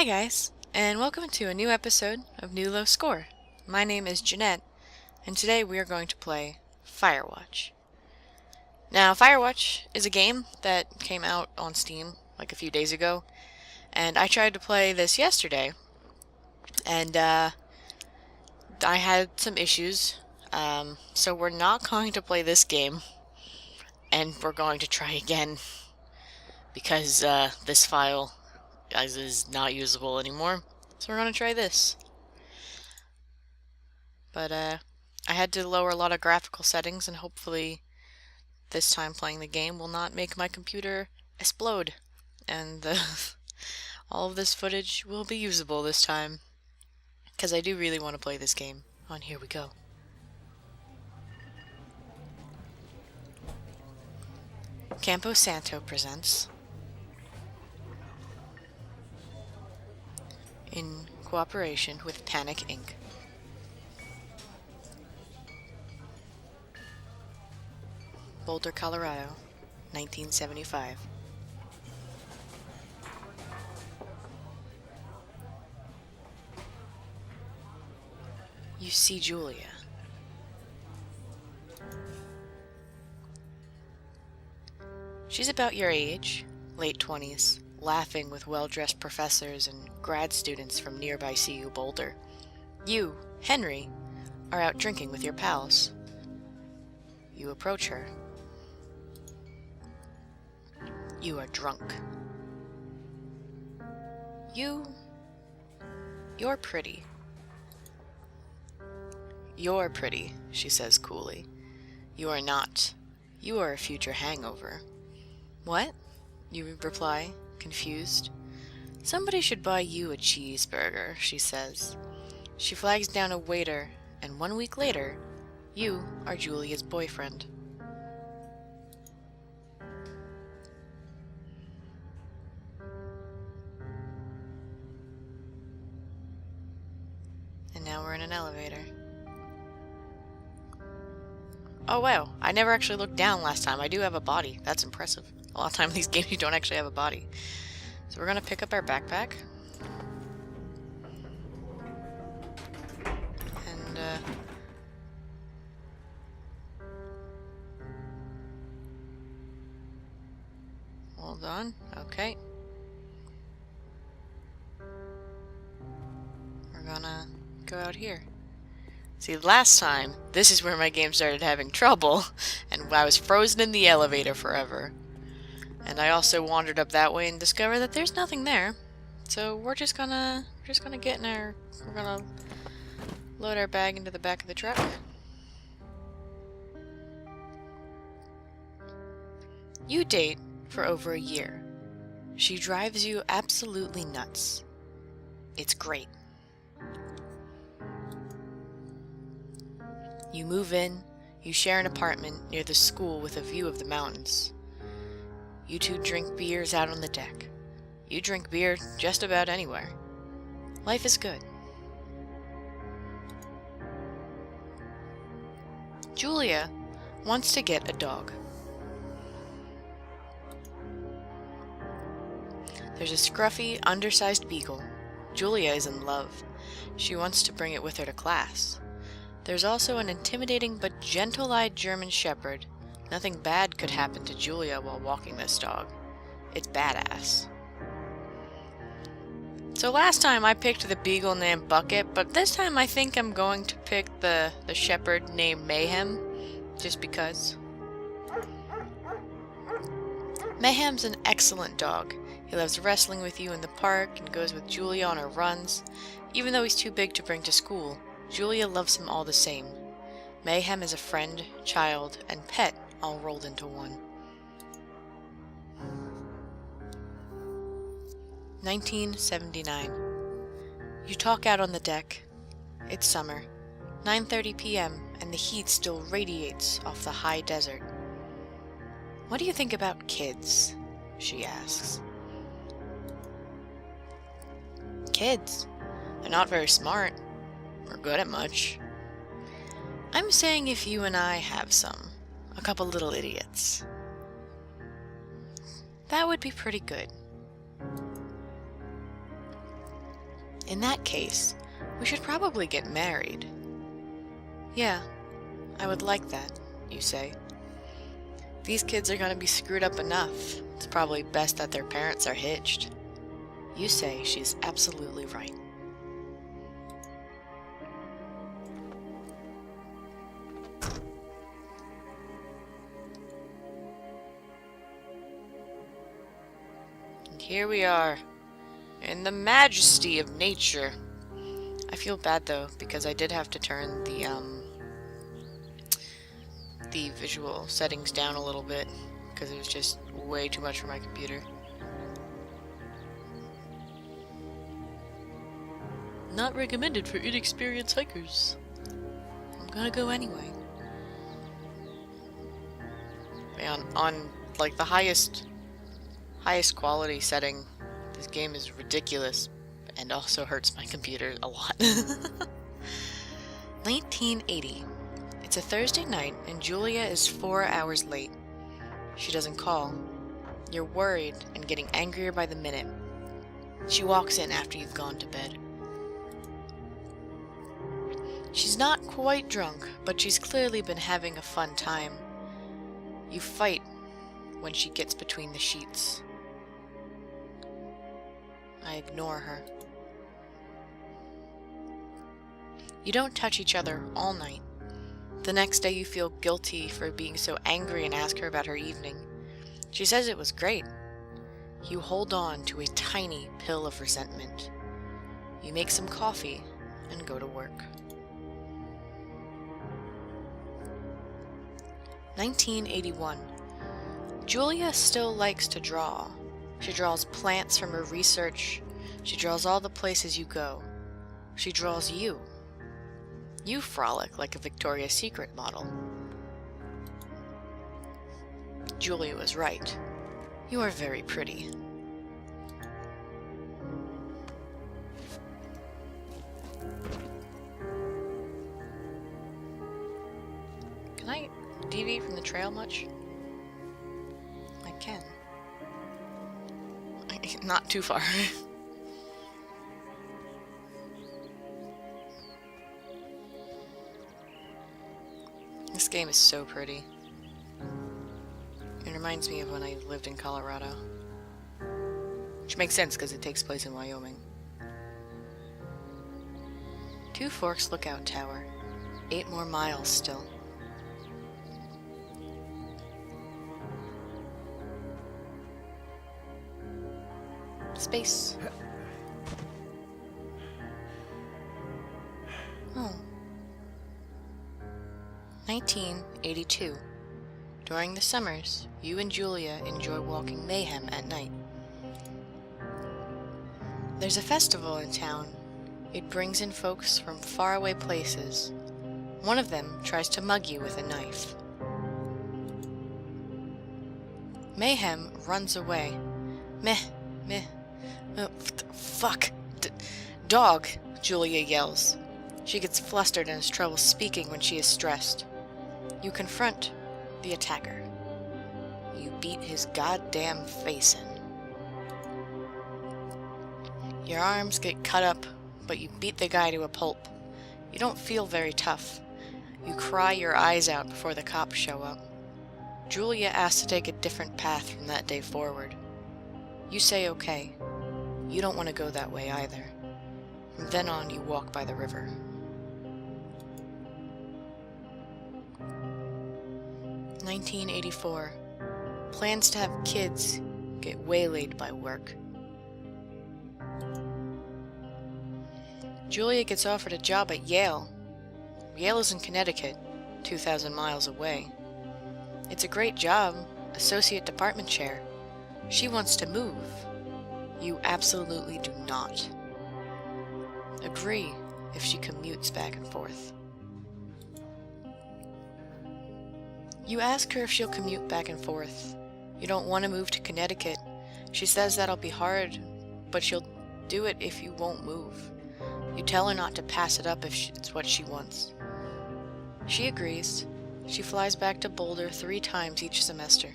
Hi guys, and welcome to a new episode of New Low Score. My name is Jeanette, and today we are going to play Firewatch. Now, Firewatch is a game that came out on Steam like a few days ago, and I tried to play this yesterday, and I had some issues, so we're not going to play this game, and we're going to try again, because this file is not usable anymore, so we're going to try this. But I had to lower a lot of graphical settings, and hopefully this time playing the game will not make my computer explode, and all of this footage will be usable this time, because I do really want to play this game. Here we go. Campo Santo presents, in cooperation with Panic Inc. Boulder, Colorado, 1975. You see Julia. She's about your age, late 20s, laughing with well-dressed professors and grad students from nearby CU Boulder. You, Henry, are out drinking with your pals. You approach her. You are drunk. You're pretty. You're pretty, she says coolly. You are not. You are a future hangover. What? You reply, confused. Somebody should buy you a cheeseburger, she says. She flags down a waiter, and 1 week later, you are Julia's boyfriend. And now we're in an elevator. Oh wow, I never actually looked down last time. I do have a body. That's impressive. A lot of times in these games you don't actually have a body. So we're gonna pick up our backpack. And hold on. Okay. We're gonna go out here. See, last time, this is where my game started having trouble, and I was frozen in the elevator forever. And I also wandered up that way and discovered that there's nothing there. So we're just gonna get in our, we're gonna load our bag into the back of the truck. You date for over a year. She drives you absolutely nuts. It's great. You move in, you share an apartment near the school with a view of the mountains. You two drink beers out on the deck. You drink beer just about anywhere. Life is good. Julia wants to get a dog. There's a scruffy, undersized beagle. Julia is in love. She wants to bring it with her to class. There's also an intimidating but gentle-eyed German Shepherd. Nothing bad could happen to Julia while walking this dog. It's badass. So last time I picked the beagle named Bucket, but this time I think I'm going to pick the shepherd named Mayhem, just because. Mayhem's an excellent dog. He loves wrestling with you in the park and goes with Julia on her runs. Even though he's too big to bring to school, Julia loves him all the same. Mayhem is a friend, child, and pet all rolled into one. 1979. You talk out on the deck. It's summer. 9:30 p.m. and the heat still radiates off the high desert. What do you think about kids? She asks. Kids? They're not very smart. Or good at much. I'm saying if you and I have some. A couple little idiots. That would be pretty good. In that case, we should probably get married. Yeah, I would like that, you say. These kids are gonna be screwed up enough. It's probably best that their parents are hitched. You say she's absolutely right. And here we are, in the majesty of nature. I feel bad though, because I did have to turn the visual settings down a little bit, because it was just way too much for my computer. Not recommended for inexperienced hikers. I'm gonna go anyway. Man, on like the highest quality setting, this game is ridiculous and also hurts my computer a lot. 1980. It's a Thursday night and Julia is 4 hours late. She doesn't call. You're worried and getting angrier by the minute. She walks in after you've gone to bed. She's not quite drunk, but she's clearly been having a fun time. You fight when she gets between the sheets. I ignore her. You don't touch each other all night. The next day you feel guilty for being so angry and ask her about her evening. She says it was great. You hold on to a tiny pill of resentment. You make some coffee and go to work. 1981. Julia still likes to draw. She draws plants from her research. She draws all the places you go. She draws you. You frolic like a Victoria's Secret model. Julia was right. You are very pretty. Can I deviate from the trail much? I can. Not too far. This game is so pretty. It reminds me of when I lived in Colorado. Which makes sense because it takes place in Wyoming. Two Forks Lookout Tower. 8 more miles still. Space. Oh. 1982. During the summers, you and Julia enjoy walking Mayhem at night. There's a festival in town. It brings in folks from faraway places. One of them tries to mug you with a knife. Mayhem runs away. Meh, meh. Oh, fuck. Dog, Julia yells. She gets flustered and has trouble speaking when she is stressed. You confront the attacker. You beat his goddamn face in. Your arms get cut up, but you beat the guy to a pulp. You don't feel very tough. You cry your eyes out before the cops show up. Julia asks to take a different path from that day forward. You say okay. You don't want to go that way either. From then on, you walk by the river. (1984) Plans to have kids get waylaid by work. Julia gets offered a job at Yale. Yale is in Connecticut, 2,000 miles away. It's a great job, associate department chair. She wants to move. You absolutely do not. Agree if she commutes back and forth. You ask her if she'll commute back and forth. You don't want to move to Connecticut. She says that'll be hard, but she'll do it if you won't move. You tell her not to pass it up if it's what she wants. She agrees. She flies back to Boulder 3 times each semester.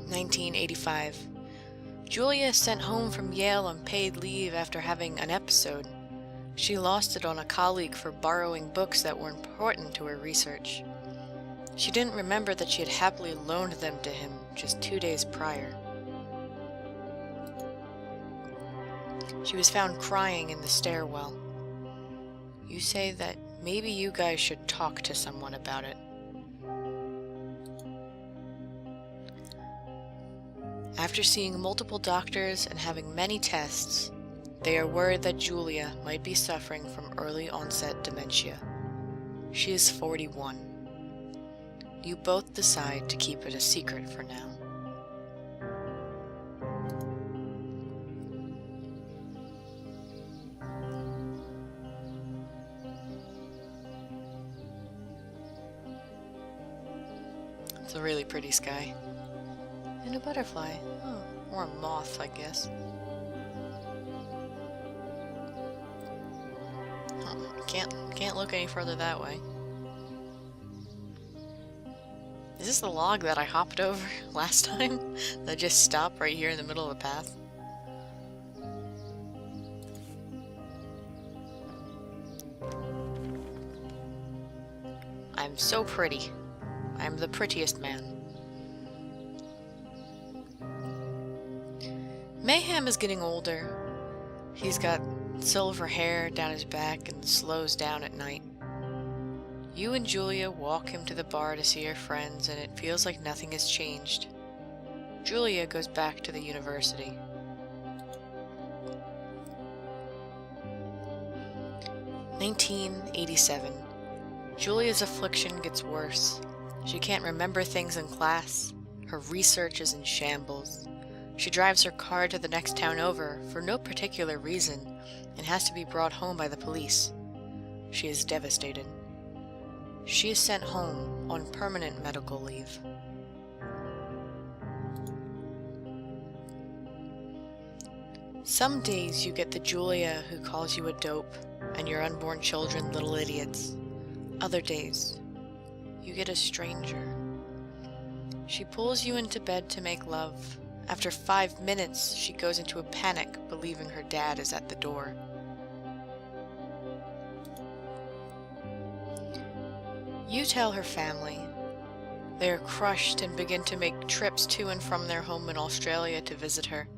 (1985) Julia is sent home from Yale on paid leave after having an episode. She lost it on a colleague for borrowing books that were important to her research. She didn't remember that she had happily loaned them to him just 2 days prior. She was found crying in the stairwell. You say that maybe you guys should talk to someone about it. After seeing multiple doctors and having many tests, they are worried that Julia might be suffering from early onset dementia. She is 41. You both decide to keep it a secret for now. It's a really pretty sky. And a butterfly. Oh, or a moth, I guess. Oh, can't look any further that way. Is this the log that I hopped over last time? That just stopped right here in the middle of the path? I'm so pretty. I'm the prettiest man. Mayhem is getting older. He's got silver hair down his back and slows down at night. You and Julia walk him to the bar to see her friends, and it feels like nothing has changed. Julia goes back to the university. (1987). Julia's affliction gets worse. She can't remember things in class. Her research is in shambles. She drives her car to the next town over for no particular reason and has to be brought home by the police. She is devastated. She is sent home on permanent medical leave. Some days you get the Julia who calls you a dope and your unborn children little idiots. Other days, you get a stranger. She pulls you into bed to make love. After 5 minutes, she goes into a panic, believing her dad is at the door. You tell her family. They are crushed and begin to make trips to and from their home in Australia to visit her.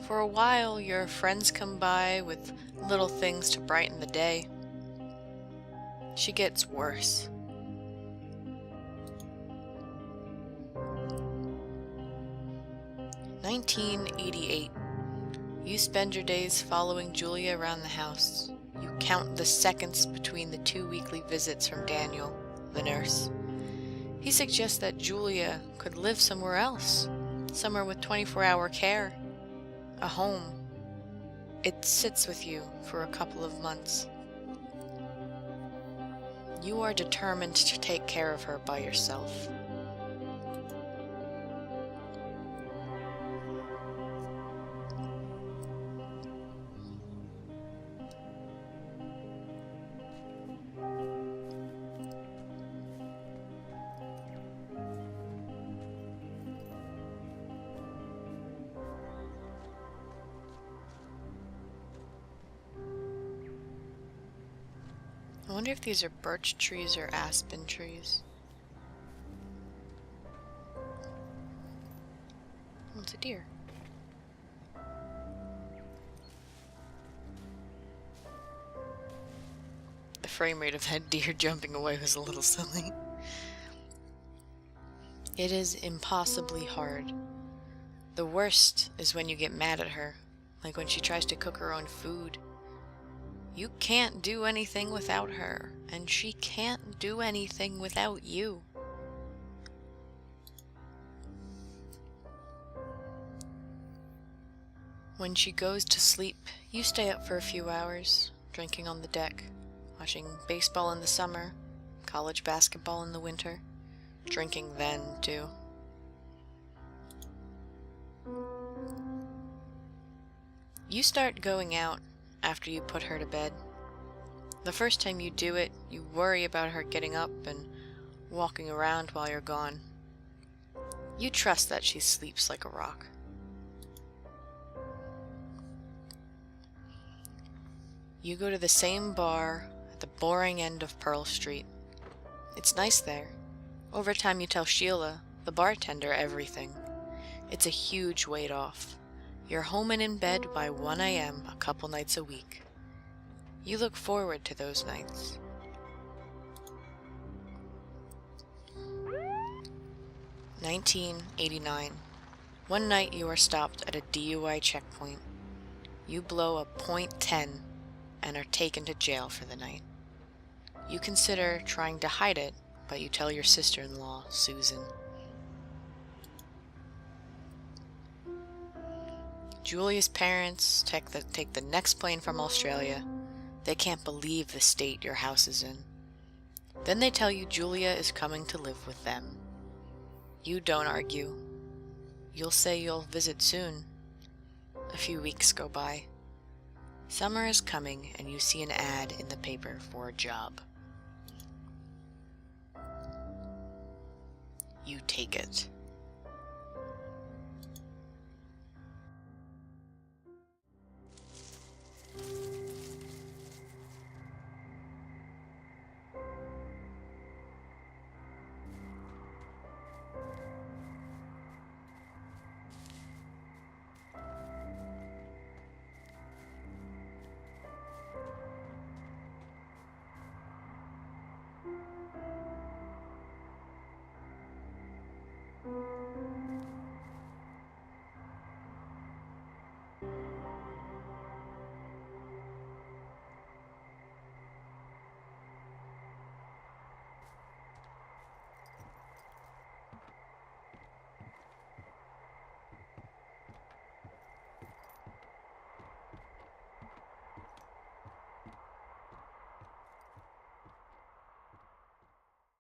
For a while, your friends come by with little things to brighten the day. She gets worse. (1988). You spend your days following Julia around the house. You count the seconds between the 2 weekly visits from Daniel, the nurse. He suggests that Julia could live somewhere else, somewhere with 24-hour care, a home. It sits with you for a couple of months. You are determined to take care of her by yourself. I wonder if these are birch trees or aspen trees. Oh, it's a deer. The frame rate of that deer jumping away was a little silly. It is impossibly hard. The worst is when you get mad at her, like when she tries to cook her own food. You can't do anything without her, and she can't do anything without you. When she goes to sleep, you stay up for a few hours, drinking on the deck, watching baseball in the summer, college basketball in the winter, drinking then, too. You start going out after you put her to bed. The first time you do it, you worry about her getting up and walking around while you're gone. You trust that she sleeps like a rock. You go to the same bar at the boring end of Pearl Street. It's nice there. Over time you tell Sheila, the bartender, everything. It's a huge weight off. You're home and in bed by 1 a.m. a couple nights a week. You look forward to those nights. (1989) One night you are stopped at a DUI checkpoint. You blow a .10 and are taken to jail for the night. You consider trying to hide it, but you tell your sister-in-law, Susan. Julia's parents take the next plane from Australia. They can't believe the state your house is in. Then they tell you Julia is coming to live with them. You don't argue. You'll say you'll visit soon. A few weeks go by. Summer is coming and you see an ad in the paper for a job. You take it.